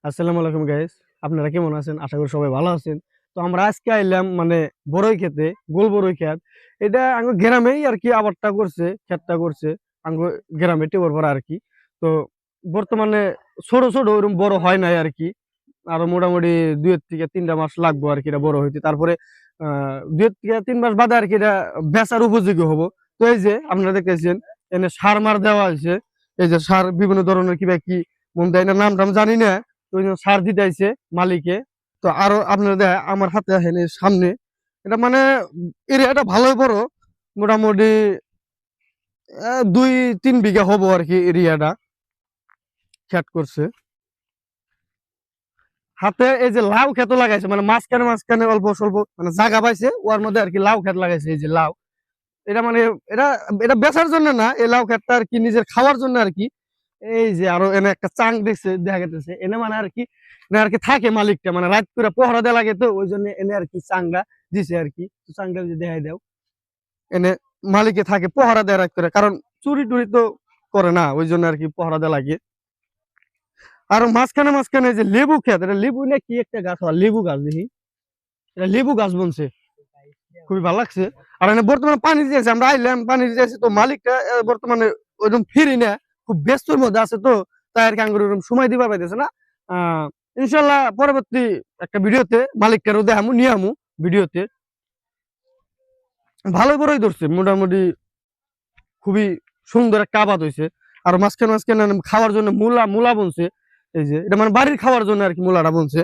আসসালামু আলাইকুম গাইস, আপনারা কেমন আছেন? আশা করি সবাই ভালো আছেন। তো আমরা আজকে আইলাম মানে বড়ই খেতে, গোল বড়ই খেত। এটা আঙ্গ গ্রামেই আর কি আবাদটা করছে, ক্ষেতটা করছে আঙ্গ গ্রামে টেবর ভরা আর কি। তো বর্তমানে ছোট ছোট ওরকম বড় হয় নাই আর কি। আরো মোটামুটি 2 থেকে 3টা মাস লাগবে আর কি এটা বড় হইতে। তারপরে 2 থেকে 3 মাস বাদে আর কি এটা বেচার উপযোগী হবো। তো এই যে আপনারা দেখতেছেন এনে সার মার দেওয়া হয়েছে। এই যে সার বিভিন্ন ধরনের কিবা কি মন দেয় না, নাম টাম জানি না। তো ওই জন্য সার দিতে আইছে মালিকে। তো আরো আপনারা দেখ আমার হাতে আহেন এই সামনে, এটা মানে এরিয়াটা ভালোই বড়, মোটামুটি 2-3 বিঘা হবো আর কি এরিয়াটা খেত করছে। হাতে এই যে লাউ ক্ষেত লাগাইছে, মানে মাঝখানে মাঝখানে অল্প স্বল্প মানে জায়গা পাইছে, ওর মধ্যে আর কি লাউ ক্ষেত লাগাইছে। এই যে লাউ, এটা মানে এটা এটা বেচার জন্য না, এই লাউ ক্ষেতটা আর কি নিজের খাওয়ার জন্য আর কি। এই যে আরো এনে একটা চাং দেখছে, দেখা গেছে এনে মানে আর কি, এনে আর কি থাকে মালিকটা, মানে রাত করে পহরা দেওয়া লাগে, তো ওই জন্য এনে আর কি চাংটা দিছে আর কি। তো চাংটা যদি দেখাই দাও, এনে মালিকে থাকে পহরা দেয় রাত করে, কারণ চুরি টুরি তো করে না, ওই জন্য আর কি পহরা দেওয়া লাগে। আর মাঝখানে মাঝখানে যে লেবু ক্ষেত, এটা লেবু না কি একটা গাছ হয়, লেবু গাছ দেখি, এটা লেবু গাছ বলছে, খুবই ভালো লাগছে। আর এনে বর্তমানে পানি দিয়েছে, আমরা আইলাম পানি দিয়েছি, তো মালিকটা বর্তমানে ওইরকম ফিরি না, খুব ব্যস্তর মধ্যে আছে, তো তাই আর কি আঙ্গুর ওরকম সময় দিবার পাইতেছে না। ইনশাল্লাহ পরবর্তী একটা ভিডিওতে মালিকটারও দেখামু নিয়ে আমু ভিডিওতে। ভালোই বড়ই ধরছে মোটামুটি, খুবই সুন্দর একটা আবাদ হয়েছে। আর মাঝখানে মাঝখানে খাওয়ার জন্য মূলা মূলা বনছে। এই যে এটা মানে বাড়ির খাওয়ার জন্য আর কি মূলাটা বনছে।